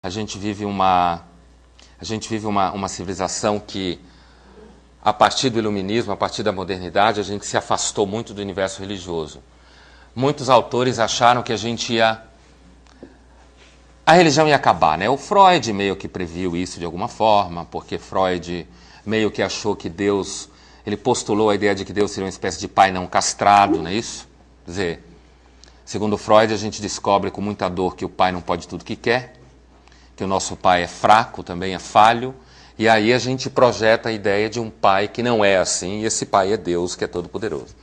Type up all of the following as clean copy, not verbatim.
A gente vive uma civilização que, a partir do iluminismo, a partir da modernidade, a gente se afastou muito do universo religioso. Muitos autores acharam que a religião ia acabar, né? O Freud meio que previu isso de alguma forma, porque Freud meio que achou que Deus, ele postulou a ideia de que Deus seria uma espécie de pai não castrado, não é isso? Quer dizer, segundo Freud, a gente descobre com muita dor que o pai não pode tudo o que quer, que o nosso pai é fraco, também é falho, e aí a gente projeta a ideia de um pai que não é assim, e esse pai é Deus, que é todo-poderoso.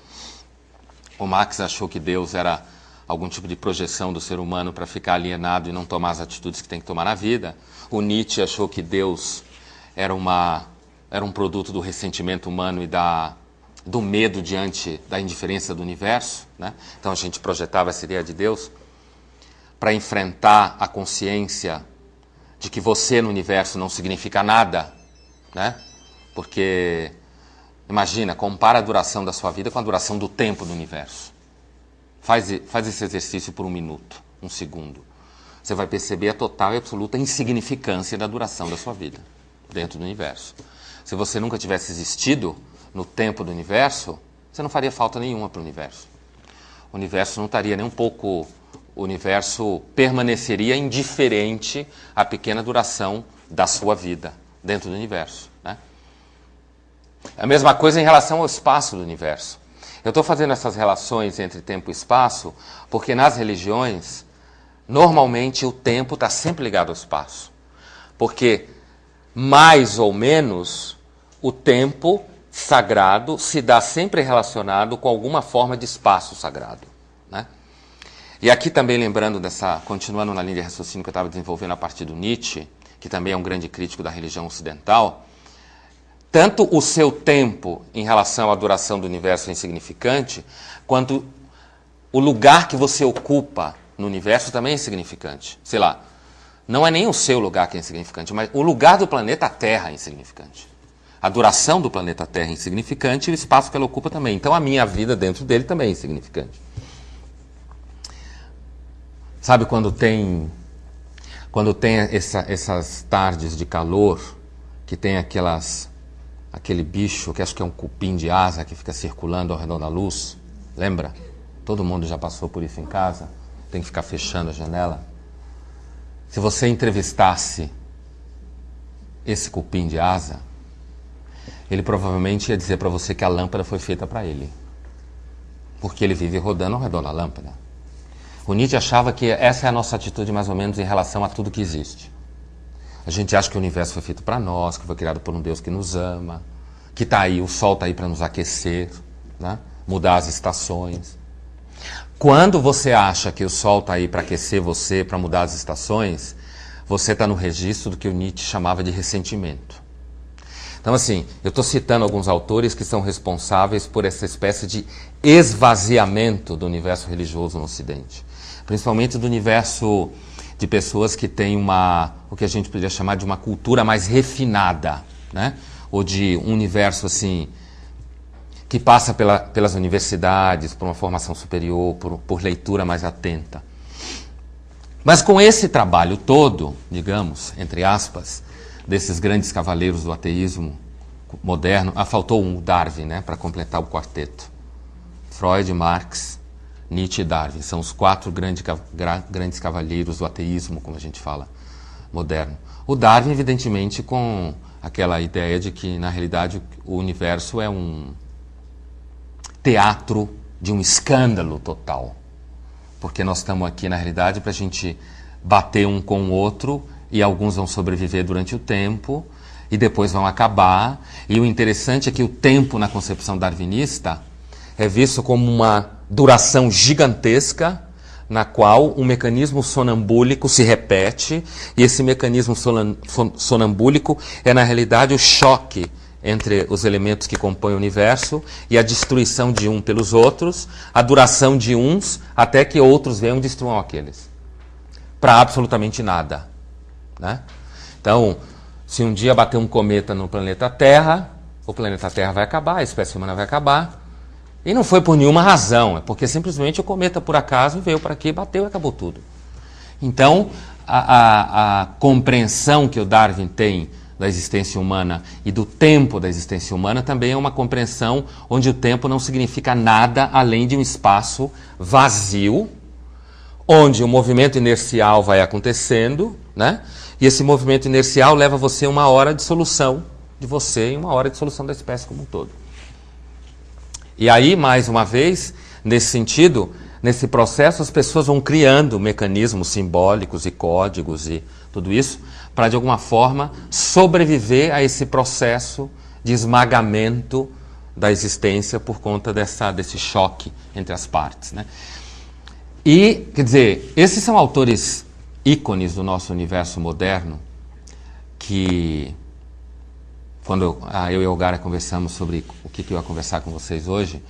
O Marx achou que Deus era algum tipo de projeção do ser humano para ficar alienado e não tomar as atitudes que tem que tomar na vida. O Nietzsche achou que Deus era um produto do ressentimento humano e do medo diante da indiferença do universo, né? Então a gente projetava essa ideia de Deus para enfrentar a consciência de que você no universo não significa nada, né? Porque, imagina, compara a duração da sua vida com a duração do tempo do universo. Faz esse exercício por 1 minuto, 1 segundo. Você vai perceber a total e absoluta insignificância da duração da sua vida dentro do universo. Se você nunca tivesse existido no tempo do universo, você não faria falta nenhuma para o universo. O universo não estaria nem um pouco... O universo permaneceria indiferente à pequena duração da sua vida dentro do universo, né? A mesma coisa em relação ao espaço do universo. Eu estou fazendo essas relações entre tempo e espaço porque nas religiões, normalmente o tempo está sempre ligado ao espaço. Porque, mais ou menos, o tempo sagrado se dá sempre relacionado com alguma forma de espaço sagrado, né? E aqui também lembrando continuando na linha de raciocínio que eu estava desenvolvendo a partir do Nietzsche, que também é um grande crítico da religião ocidental, tanto o seu tempo em relação à duração do universo é insignificante, quanto o lugar que você ocupa no universo também é insignificante. Sei lá, não é nem o seu lugar que é insignificante, mas o lugar do planeta Terra é insignificante. A duração do planeta Terra é insignificante e o espaço que ela ocupa também. Então a minha vida dentro dele também é insignificante. Sabe quando tem essas tardes de calor, que tem aquele bicho, que acho que é um cupim de asa, que fica circulando ao redor da luz? Lembra? Todo mundo já passou por isso em casa? Tem que ficar fechando a janela. Se você entrevistasse esse cupim de asa, ele provavelmente ia dizer para você que a lâmpada foi feita para ele. Porque ele vive rodando ao redor da lâmpada. O Nietzsche achava que essa é a nossa atitude mais ou menos em relação a tudo que existe. A gente acha que o universo foi feito para nós, que foi criado por um Deus que nos ama, que está aí, o sol está aí para nos aquecer, né? Mudar as estações. Quando você acha que o sol está aí para aquecer você, para mudar as estações, você está no registro do que o Nietzsche chamava de ressentimento. Então, assim, eu estou citando alguns autores que são responsáveis por essa espécie de esvaziamento do universo religioso no Ocidente. Principalmente do universo de pessoas que têm o que a gente poderia chamar de uma cultura mais refinada, né? Ou de um universo, assim, que passa pelas universidades, por uma formação superior, por leitura mais atenta. Mas com esse trabalho todo, digamos, entre aspas, desses grandes cavaleiros do ateísmo moderno, faltou o Darwin, né, para completar o quarteto. Freud, Marx, Nietzsche e Darwin são os 4 grandes cavaleiros do ateísmo, como a gente fala, moderno. O Darwin, evidentemente, com aquela ideia de que, na realidade, o universo é um teatro de um escândalo total. Porque nós estamos aqui, na realidade, para a gente bater um com o outro, e alguns vão sobreviver durante o tempo, e depois vão acabar. E o interessante é que o tempo, na concepção darwinista, é visto como uma duração gigantesca, na qual um mecanismo sonambúlico se repete, e esse mecanismo sonambúlico é, na realidade, o choque entre os elementos que compõem o universo e a destruição de um pelos outros, a duração de uns, até que outros venham e destruam aqueles. Para absolutamente nada, né? Então, se um dia bater um cometa no planeta Terra, o planeta Terra vai acabar, a espécie humana vai acabar. E não foi por nenhuma razão, é porque simplesmente o cometa, por acaso, veio para aqui, bateu e acabou tudo. Então, a compreensão que o Darwin tem da existência humana e do tempo da existência humana também é uma compreensão onde o tempo não significa nada além de um espaço vazio, onde o movimento inercial vai acontecendo, né? E esse movimento inercial leva você a uma hora de solução de você e uma hora de solução da espécie como um todo. E aí, mais uma vez, nesse sentido, nesse processo, as pessoas vão criando mecanismos simbólicos e códigos e tudo isso para, de alguma forma, sobreviver a esse processo de esmagamento da existência por conta desse choque entre as partes, né? E, quer dizer, esses são autores ícones do nosso universo moderno que, quando eu e a Ogara conversamos sobre o que eu ia conversar com vocês hoje,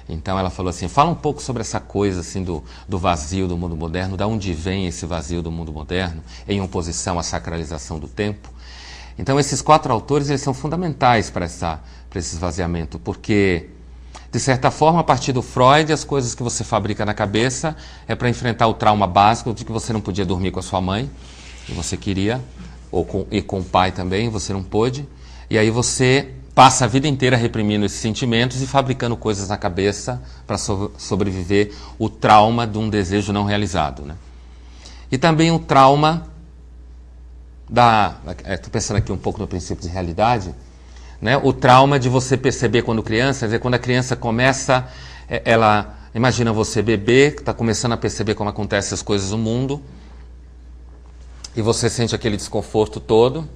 então ela falou assim, fala um pouco sobre essa coisa assim, do vazio do mundo moderno, de onde vem esse vazio do mundo moderno, em oposição à sacralização do tempo. Então esses 4 autores eles são fundamentais para esse esvaziamento, porque, de certa forma, a partir do Freud, as coisas que você fabrica na cabeça é para enfrentar o trauma básico de que você não podia dormir com a sua mãe, que você queria, e com o pai também, você não pôde, e aí você passa a vida inteira reprimindo esses sentimentos e fabricando coisas na cabeça para sobreviver o trauma de um desejo não realizado, né? E também o trauma estou pensando aqui um pouco no princípio de realidade, né? O trauma de você perceber quando criança, quer dizer, quando a criança começa, imagina você bebê, que está começando a perceber como acontecem as coisas no mundo, e você sente aquele desconforto todo,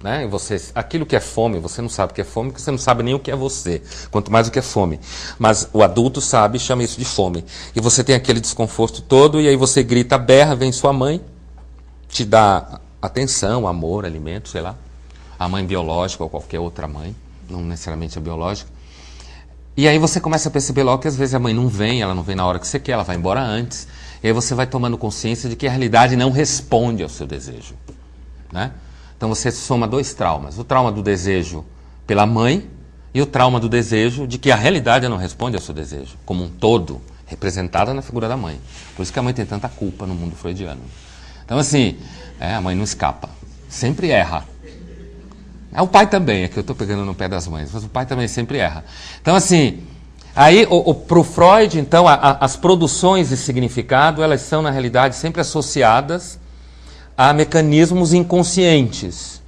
né? E aquilo que é fome, você não sabe o que é fome, porque você não sabe nem o que é você, quanto mais o que é fome. Mas o adulto sabe e chama isso de fome. E você tem aquele desconforto todo, e aí você grita, berra, vem sua mãe, te dá atenção, amor, alimento, sei lá. A mãe biológica ou qualquer outra mãe, não necessariamente a biológica. E aí você começa a perceber logo que às vezes a mãe não vem, ela não vem na hora que você quer, ela vai embora antes. E aí você vai tomando consciência de que a realidade não responde ao seu desejo, né? Então você soma 2 traumas, o trauma do desejo pela mãe e o trauma do desejo de que a realidade não responde ao seu desejo, como um todo, representada na figura da mãe. Por isso que a mãe tem tanta culpa no mundo freudiano. Então assim, a mãe não escapa, sempre erra. O pai também, é que eu estou pegando no pé das mães, mas o pai também sempre erra. Então assim, aí para o Freud, então, as produções de significado, elas são na realidade sempre associadas a mecanismos inconscientes.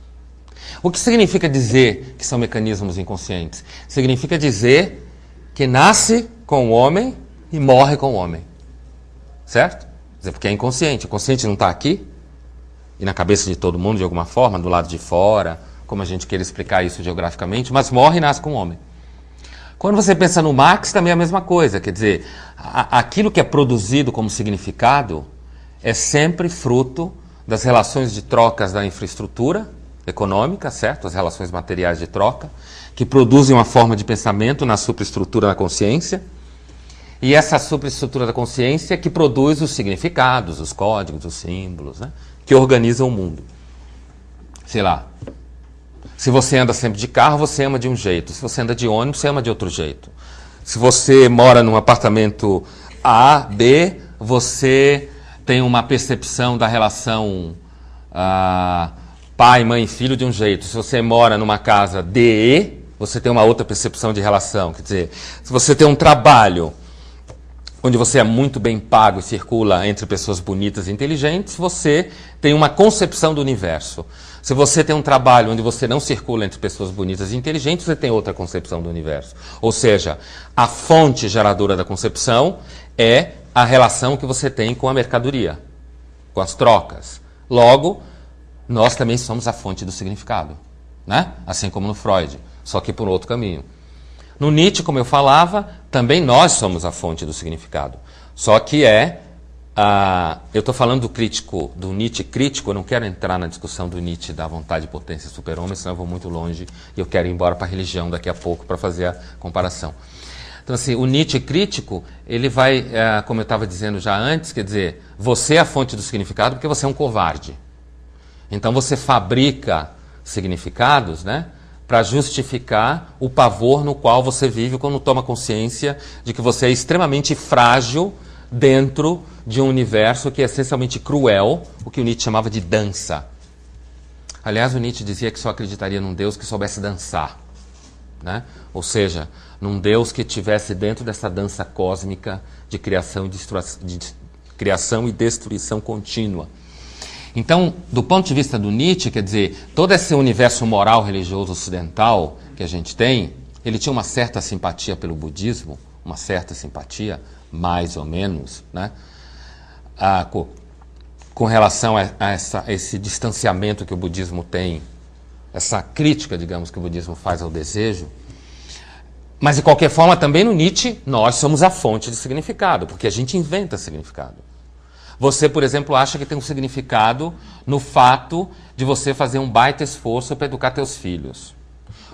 O que significa dizer que são mecanismos inconscientes? Significa dizer que nasce com o homem e morre com o homem. Certo? Quer dizer, porque é inconsciente. O consciente não está aqui, e na cabeça de todo mundo, de alguma forma, do lado de fora, como a gente queira explicar isso geograficamente, mas morre e nasce com o homem. Quando você pensa no Marx, também é a mesma coisa. Quer dizer, aquilo que é produzido como significado é sempre fruto das relações de trocas da infraestrutura econômica, certo? As relações materiais de troca, que produzem uma forma de pensamento na superestrutura da consciência, e essa superestrutura da consciência que produz os significados, os códigos, os símbolos, né? Que organizam o mundo. Sei lá, se você anda sempre de carro, você ama de um jeito. Se você anda de ônibus, você ama de outro jeito. Se você mora num apartamento A, B, você tem uma percepção da relação pai, mãe e filho de um jeito. Se você mora numa casa DE, você tem uma outra percepção de relação. Quer dizer, se você tem um trabalho onde você é muito bem pago e circula entre pessoas bonitas e inteligentes, você tem uma concepção do universo. Se você tem um trabalho onde você não circula entre pessoas bonitas e inteligentes, você tem outra concepção do universo. Ou seja, a fonte geradora da concepção é a relação que você tem com a mercadoria, com as trocas. Logo, nós também somos a fonte do significado, né? Assim como no Freud, só que por outro caminho. No Nietzsche, como eu falava, também nós somos a fonte do significado. Só que eu estou falando do crítico, do Nietzsche crítico, eu não quero entrar na discussão do Nietzsche da vontade, potência, super-homem, senão eu vou muito longe e eu quero ir embora para a religião daqui a pouco para fazer a comparação. Então, assim, o Nietzsche crítico, ele vai, como eu estava dizendo já antes, quer dizer, você é a fonte do significado porque você é um covarde. Então você fabrica significados, né, para justificar o pavor no qual você vive quando toma consciência de que você é extremamente frágil dentro de um universo que é essencialmente cruel, o que o Nietzsche chamava de dança. Aliás, o Nietzsche dizia que só acreditaria num Deus que soubesse dançar, né? Ou seja, num Deus que estivesse dentro dessa dança cósmica de criação e destruição contínua. Então, do ponto de vista do Nietzsche, quer dizer, todo esse universo moral religioso ocidental que a gente tem, ele tinha uma certa simpatia pelo budismo, uma certa simpatia, mais ou menos, né? Com relação a esse distanciamento que o budismo tem, essa crítica, digamos, que o budismo faz ao desejo. Mas, de qualquer forma, também no Nietzsche, nós somos a fonte de significado, porque a gente inventa significado. Você, por exemplo, acha que tem um significado no fato de você fazer um baita esforço para educar teus filhos.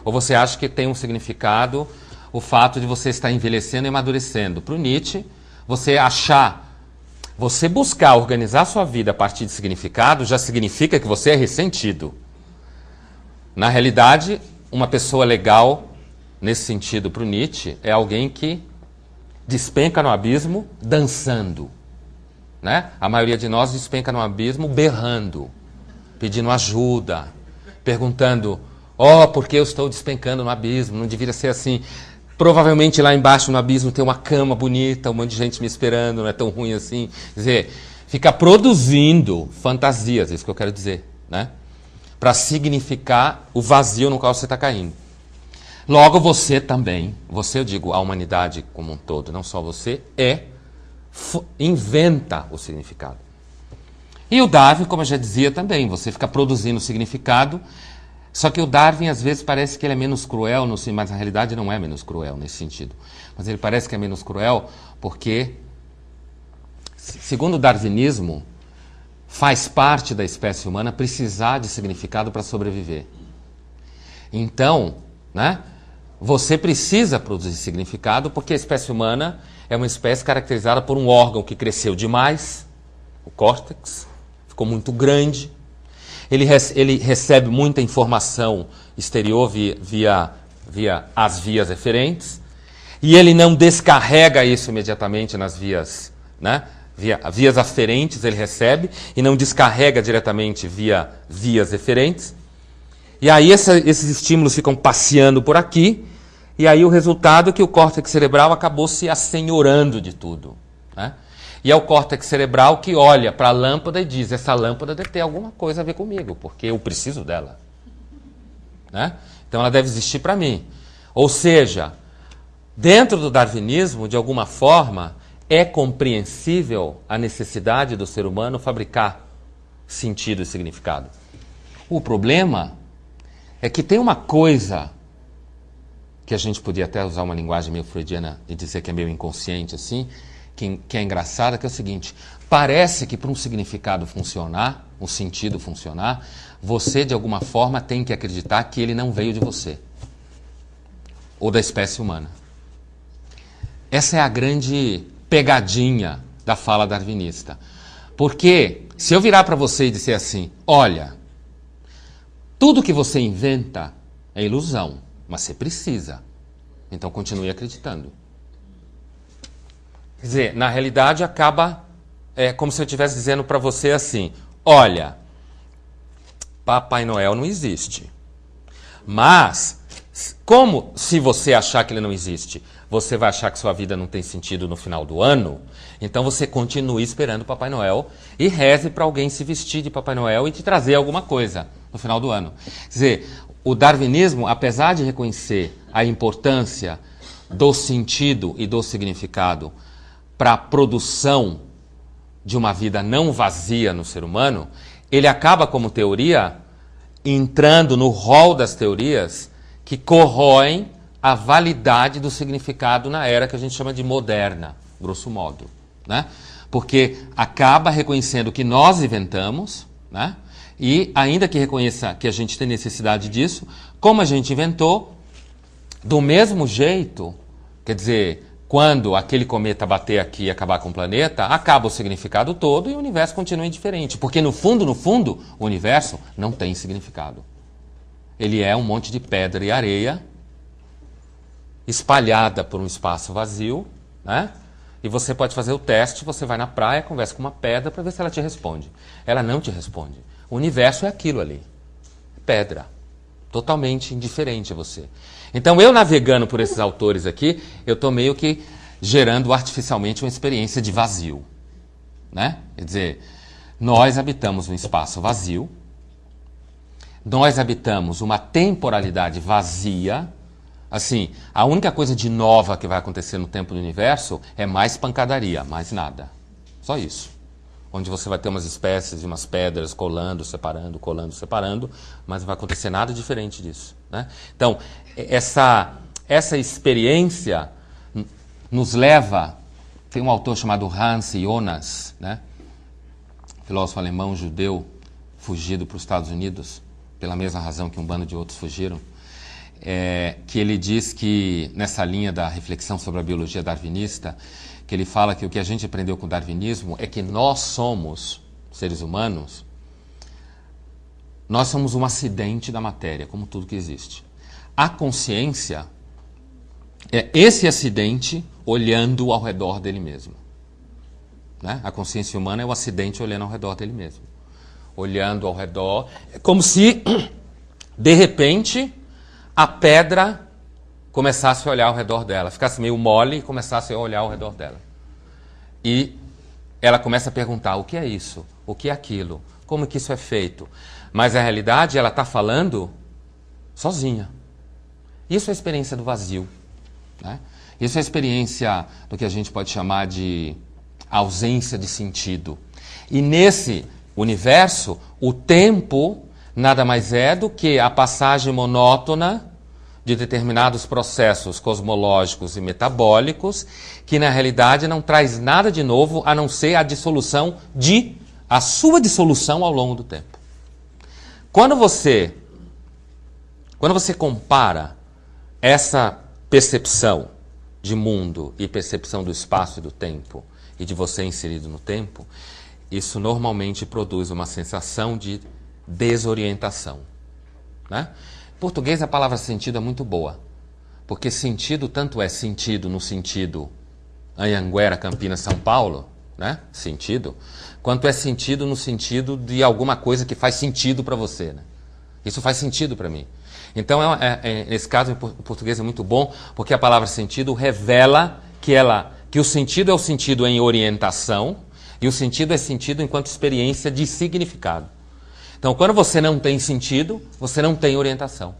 Ou você acha que tem um significado o fato de você estar envelhecendo e amadurecendo. Para o Nietzsche, você buscar organizar a sua vida a partir de significado já significa que você é ressentido. Na realidade, uma pessoa legal, nesse sentido, para o Nietzsche, é alguém que despenca no abismo dançando, né? A maioria de nós despenca no abismo berrando, pedindo ajuda, perguntando, por que eu estou despencando no abismo? Não deveria ser assim. Provavelmente lá embaixo no abismo tem uma cama bonita, um monte de gente me esperando, não é tão ruim assim. Quer dizer, fica produzindo fantasias, isso que eu quero dizer, né? Para significar o vazio no qual você está caindo. Logo, você também, eu digo a humanidade como um todo, não só você, inventa o significado. E o Darwin, como eu já dizia também, você fica produzindo significado. Só que o Darwin, às vezes, parece que ele é menos cruel, mas na realidade não é menos cruel nesse sentido. Mas ele parece que é menos cruel porque, segundo o darwinismo, faz parte da espécie humana precisar de significado para sobreviver. Então, né, você precisa produzir significado porque a espécie humana é uma espécie caracterizada por um órgão que cresceu demais, o córtex, ficou muito grande. Ele recebe muita informação exterior via as vias eferentes, e ele não descarrega isso imediatamente nas vias, né? Vias aferentes ele recebe, e não descarrega diretamente via vias eferentes. E aí esses estímulos ficam passeando por aqui, e aí o resultado é que o córtex cerebral acabou se assenhorando de tudo, né? E é o córtex cerebral que olha para a lâmpada e diz, essa lâmpada deve ter alguma coisa a ver comigo, porque eu preciso dela, né? Então ela deve existir para mim. Ou seja, dentro do darwinismo, de alguma forma, é compreensível a necessidade do ser humano fabricar sentido e significado. O problema é que tem uma coisa que a gente podia até usar uma linguagem meio freudiana e dizer que é meio inconsciente assim, que é engraçada, que é o seguinte, parece que para um significado funcionar, um sentido funcionar, você de alguma forma tem que acreditar que ele não veio de você, ou da espécie humana. Essa é a grande pegadinha da fala darwinista. Porque se eu virar para você e disser assim, olha, tudo que você inventa é ilusão, mas você precisa, então continue acreditando. Quer dizer, na realidade acaba como se eu estivesse dizendo para você assim, olha, Papai Noel não existe. Mas, como se você achar que ele não existe, você vai achar que sua vida não tem sentido no final do ano, então você continue esperando Papai Noel e reze para alguém se vestir de Papai Noel e te trazer alguma coisa no final do ano. Quer dizer, o darwinismo, apesar de reconhecer a importância do sentido e do significado para a produção de uma vida não vazia no ser humano, ele acaba, como teoria, entrando no rol das teorias que corroem a validade do significado na era que a gente chama de moderna, grosso modo, né? Porque acaba reconhecendo que nós inventamos, né? E ainda que reconheça que a gente tem necessidade disso, como a gente inventou, do mesmo jeito, quer dizer, quando aquele cometa bater aqui e acabar com o planeta, acaba o significado todo e o universo continua indiferente. Porque no fundo, o universo não tem significado. Ele é um monte de pedra e areia espalhada por um espaço vazio, né? E você pode fazer o teste, você vai na praia, conversa com uma pedra para ver se ela te responde. Ela não te responde. O universo é aquilo ali. Pedra. Totalmente indiferente a você. Então, eu navegando por esses autores aqui, eu estou meio que gerando artificialmente uma experiência de vazio. Né? Quer dizer, nós habitamos um espaço vazio, nós habitamos uma temporalidade vazia. Assim, a única coisa de nova que vai acontecer no tempo do universo é mais pancadaria, mais nada. Só isso. Onde você vai ter umas espécies de umas pedras colando, separando, mas não vai acontecer nada diferente disso. Né? Então, essa experiência nos leva... Tem um autor chamado Hans Jonas, né? Filósofo alemão, judeu, fugido para os Estados Unidos, pela mesma razão que um bando de outros fugiram. Que ele diz que, nessa linha da reflexão sobre a biologia darwinista, que ele fala que o que a gente aprendeu com o darwinismo é que nós somos, seres humanos, nós somos um acidente da matéria, como tudo que existe. A consciência é esse acidente olhando ao redor dele mesmo. Né? A consciência humana é o acidente olhando ao redor dele mesmo. Olhando ao redor, é como se, de repente... a pedra começasse a olhar ao redor dela, ficasse meio mole e começasse a olhar ao redor dela. E ela começa a perguntar, o que é isso? O que é aquilo? Como que isso é feito? Mas, na realidade, ela está falando sozinha. Isso é a experiência do vazio. Né? Isso é a experiência do que a gente pode chamar de ausência de sentido. E nesse universo, o tempo... nada mais é do que a passagem monótona de determinados processos cosmológicos e metabólicos, que na realidade não traz nada de novo, a não ser a sua dissolução ao longo do tempo. Quando você compara essa percepção de mundo e percepção do espaço e do tempo, e de você inserido no tempo, isso normalmente produz uma sensação de desorientação. Né? Em português a palavra sentido é muito boa, porque sentido tanto é sentido no sentido Anhanguera, Campinas, São Paulo, né? Sentido, quanto é sentido no sentido de alguma coisa que faz sentido para você. Né? Isso faz sentido para mim. Então, nesse caso, o português é muito bom, porque a palavra sentido revela que o sentido é o sentido em orientação e o sentido é sentido enquanto experiência de significado. Então, quando você não tem sentido, você não tem orientação.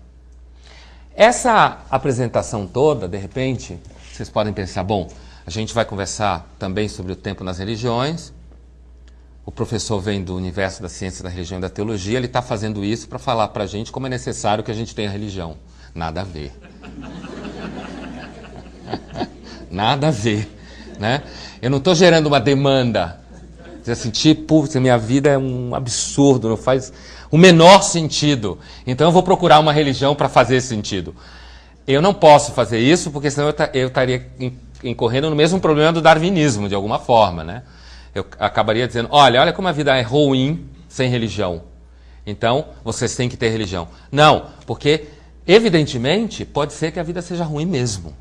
Essa apresentação toda, de repente, vocês podem pensar, bom, a gente vai conversar também sobre o tempo nas religiões. O professor vem do universo da ciência, da religião e da teologia, ele está fazendo isso para falar para a gente como é necessário que a gente tenha religião. Nada a ver. Nada a ver. Né? Eu não estou gerando uma demanda. Dizer assim, tipo, minha vida é um absurdo, não faz o menor sentido. Então eu vou procurar uma religião para fazer esse sentido. Eu não posso fazer isso, porque senão eu estaria incorrendo no mesmo problema do darwinismo, de alguma forma, né? Eu acabaria dizendo, olha como a vida é ruim sem religião. Então, vocês têm que ter religião. Não, porque, evidentemente, pode ser que a vida seja ruim mesmo.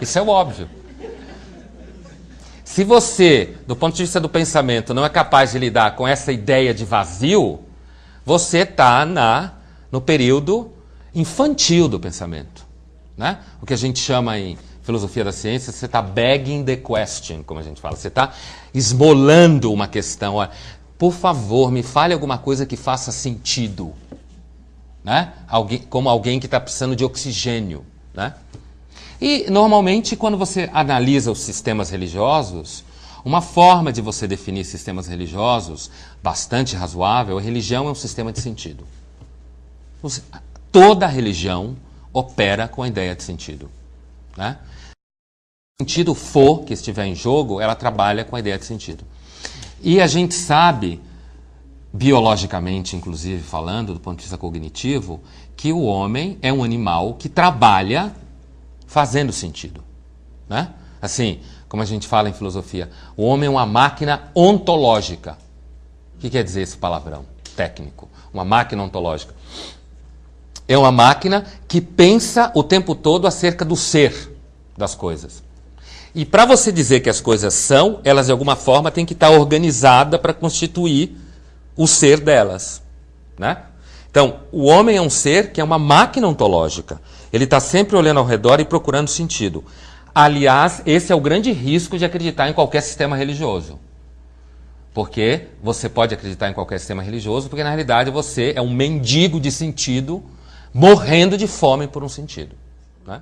Isso é o óbvio. Se você, do ponto de vista do pensamento, não é capaz de lidar com essa ideia de vazio, você está no período infantil do pensamento. Né? O que a gente chama em filosofia da ciência, você está begging the question, como a gente fala. Você está esmolando uma questão. Olha, por favor, me fale alguma coisa que faça sentido. Né? Como alguém que está precisando de oxigênio. Né? E, normalmente, quando você analisa os sistemas religiosos, uma forma de você definir sistemas religiosos bastante razoável, a religião é um sistema de sentido. Toda religião opera com a ideia de sentido. Né? Se o sentido for que estiver em jogo, ela trabalha com a ideia de sentido. E a gente sabe, biologicamente, inclusive falando, do ponto de vista cognitivo, que o homem é um animal que trabalha fazendo sentido. Né? Assim, como a gente fala em filosofia, o homem é uma máquina ontológica. O que quer dizer esse palavrão técnico? Uma máquina ontológica. É uma máquina que pensa o tempo todo acerca do ser. das coisas. E para você dizer que as coisas são, elas de alguma forma têm que estar organizadas para constituir o ser delas, né? Então, o homem é um ser que é uma máquina ontológica. Ele está sempre olhando ao redor e procurando sentido. Aliás, esse é o grande risco de acreditar em qualquer sistema religioso. Porque você pode acreditar em qualquer sistema religioso, porque na realidade você é um mendigo de sentido, morrendo de fome por um sentido, né?